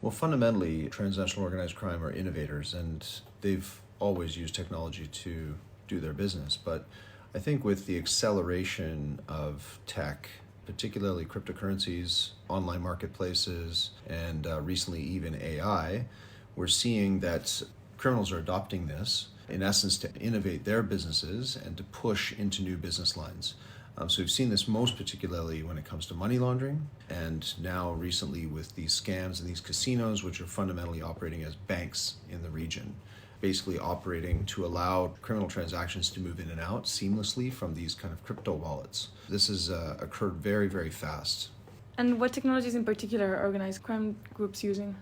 Well, fundamentally, transnational organized crime are innovators, and they've always used technology to do their business. But I think with the acceleration of tech, particularly cryptocurrencies, online marketplaces, and recently even AI, we're seeing that criminals are adopting this, in essence, to innovate their businesses and to push into new business lines. So we've seen this most particularly when it comes to money laundering, and now recently with these scams and these casinos, which are fundamentally operating as banks in the region, basically operating to allow criminal transactions to move in and out seamlessly from these kind of crypto wallets. This has occurred very, very fast. And what technologies in particular are organized crime groups using?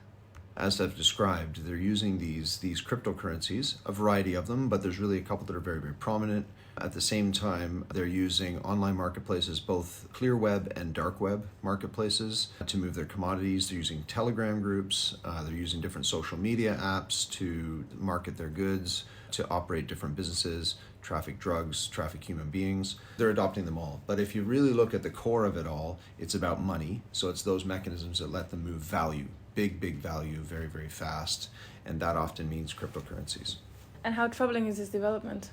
As I've described, they're using these cryptocurrencies, a variety of them, but there's really a couple that are very, very prominent. At the same time, they're using online marketplaces, both clear web and dark web marketplaces, to move their commodities. They're using Telegram groups. They're using different social media apps to market their goods, to operate different businesses, traffic drugs, traffic human beings. They're adopting them all. But if you really look at the core of it all, it's about money. So it's those mechanisms that let them move value, big value, very, very fast. And that often means cryptocurrencies. And how troubling is this development?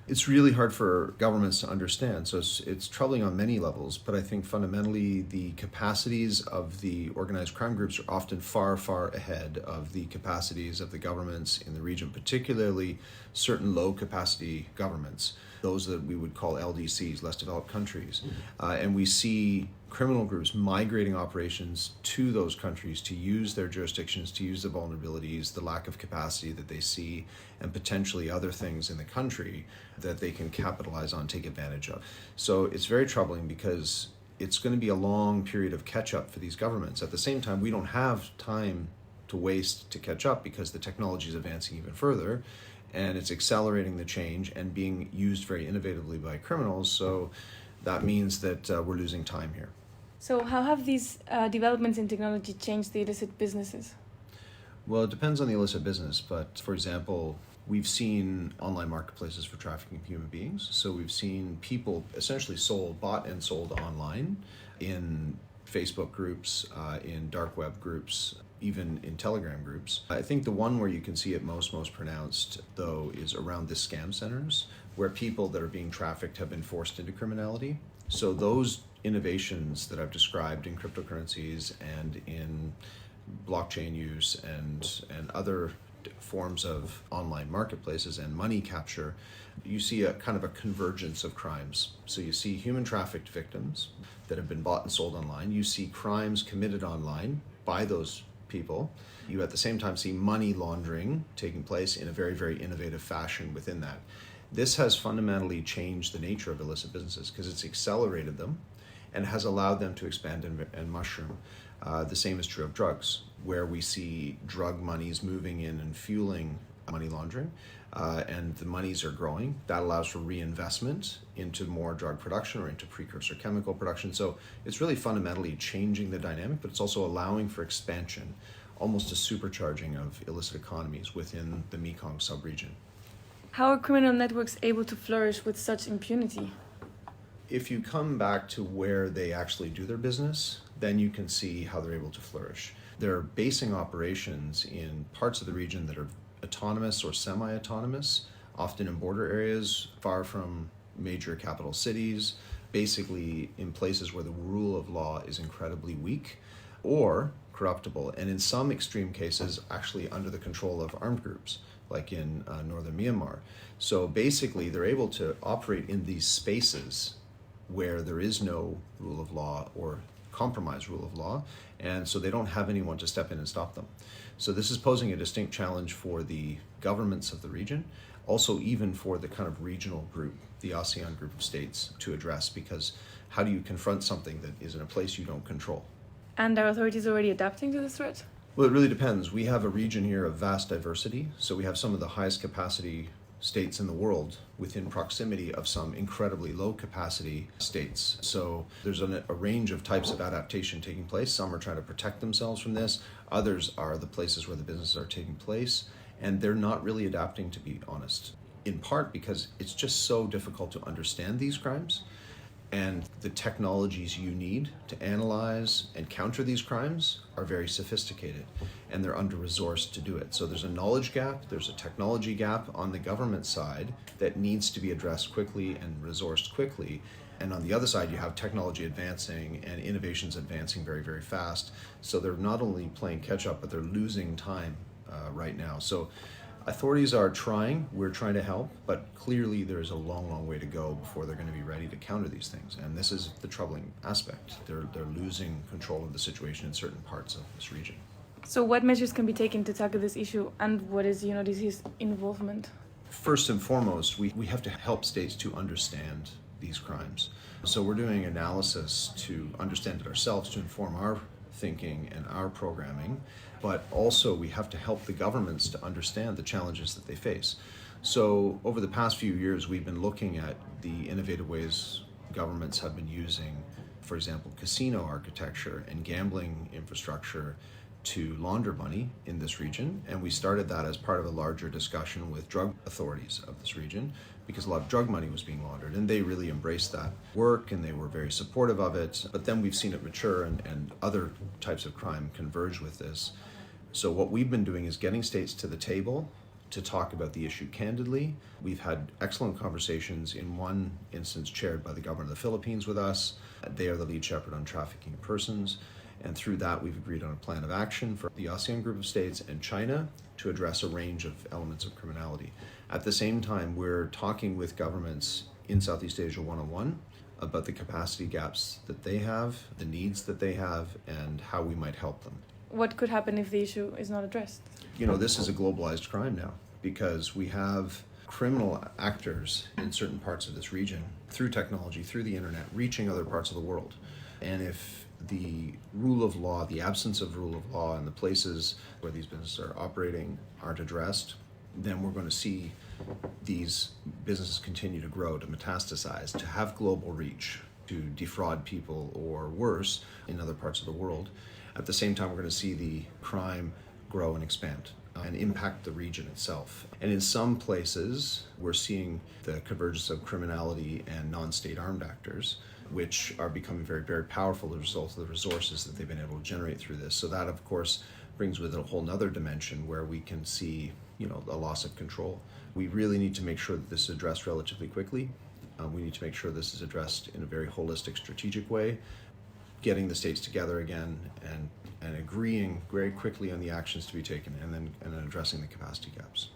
It's really hard for governments to understand. So it's troubling on many levels, but I think fundamentally the capacities of the organized crime groups are often far, far ahead of the capacities of the governments in the region, particularly certain low capacity governments, those that we would call LDCs, less developed countries. And we see criminal groups migrating operations to those countries to use their jurisdictions, to use the vulnerabilities, the lack of capacity that they see, and potentially other things in the country that they can capitalize on, take advantage of. So it's very troubling because it's going to be a long period of catch up for these governments. At the same time, we don't have time to waste to catch up because the technology is advancing even further, and it's accelerating the change and being used very innovatively by criminals. So that means that we're losing time here. So how have these developments in technology changed the illicit businesses? Well, it depends on the illicit business, but for example, we've seen online marketplaces for trafficking human beings. So we've seen people essentially bought and sold online in Facebook groups, in dark web groups, even in Telegram groups. I think the one where you can see it most pronounced, though, is around the scam centers, where people that are being trafficked have been forced into criminality. So those innovations that I've described in cryptocurrencies and in blockchain use and other forms of online marketplaces and money capture, you see a kind of a convergence of crimes. So you see human trafficked victims that have been bought and sold online. You see crimes committed online by those people. You at the same time see money laundering taking place in a very, very innovative fashion within that. This has fundamentally changed the nature of illicit businesses because it's accelerated them and has allowed them to expand and mushroom. The same is true of drugs, where we see drug monies moving in and fueling money laundering, and the monies are growing. That allows for reinvestment into more drug production or into precursor chemical production. So it's really fundamentally changing the dynamic, but it's also allowing for expansion, almost a supercharging of illicit economies within the Mekong subregion. How are criminal networks able to flourish with such impunity? If you come back to where they actually do their business, then you can see how they're able to flourish. They're basing operations in parts of the region that are autonomous or semi-autonomous, often in border areas, far from major capital cities, basically in places where the rule of law is incredibly weak or corruptible, and in some extreme cases, actually under the control of armed groups, like in northern Myanmar. So basically, they're able to operate in these spaces where there is no rule of law or compromised rule of law, and so they don't have anyone to step in and stop them. So this is posing a distinct challenge for the governments of the region, also even for the kind of regional group, the ASEAN group of states, to address, because how do you confront something that is in a place you don't control? And are authorities already adapting to this threat? Well, it really depends. We have a region here of vast diversity, so we have some of the highest capacity states in the world within proximity of some incredibly low capacity states. So there's a range of types of adaptation taking place. Some are trying to protect themselves from this. Others are the places where the businesses are taking place, and they're not really adapting, to be honest, in part because it's just so difficult to understand these crimes. And the technologies you need to analyze and counter these crimes are very sophisticated, and they're under-resourced to do it. So there's a knowledge gap, there's a technology gap on the government side that needs to be addressed quickly and resourced quickly. And on the other side, you have technology advancing and innovations advancing very, very fast. So they're not only playing catch up, but they're losing time right now. So authorities are trying, we're trying to help, but clearly there's a long, long way to go before they're going to be ready to counter these things. And this is the troubling aspect. They're losing control of the situation in certain parts of this region. So what measures can be taken to tackle this issue, and what is UNODC's involvement? First and foremost, we have to help states to understand these crimes. So we're doing analysis to understand it ourselves, to inform our thinking and our programming, but also we have to help the governments to understand the challenges that they face. So over the past few years, we've been looking at the innovative ways governments have been using, for example, casino architecture and gambling infrastructure to launder money in this region. And we started that as part of a larger discussion with drug authorities of this region, because a lot of drug money was being laundered, and they really embraced that work and they were very supportive of it. But then we've seen it mature and other types of crime converge with this. So what we've been doing is getting states to the table to talk about the issue candidly. We've had excellent conversations, in one instance chaired by the government of the Philippines with us. They are the lead shepherd on trafficking in persons. And through that, we've agreed on a plan of action for the ASEAN group of states and China to address a range of elements of criminality. At the same time, we're talking with governments in Southeast Asia one-on-one about the capacity gaps that they have, the needs that they have, and how we might help them. What could happen if the issue is not addressed? This is a globalized crime now, because we have criminal actors in certain parts of this region through technology, through the internet, reaching other parts of the world. And if the rule of law, the absence of rule of law in the places where these businesses are operating aren't addressed, then we're going to see these businesses continue to grow, to metastasize, to have global reach, to defraud people or worse in other parts of the world. At the same time, we're going to see the crime grow and expand and impact the region itself. And in some places, we're seeing the convergence of criminality and non-state armed actors, which are becoming very, very powerful as a result of the resources that they've been able to generate through this. So that, of course, brings with it a whole nother dimension where we can see, a loss of control. We really need to make sure that this is addressed relatively quickly. We need to make sure this is addressed in a very holistic, strategic way, getting the states together again and agreeing very quickly on the actions to be taken, and then addressing the capacity gaps.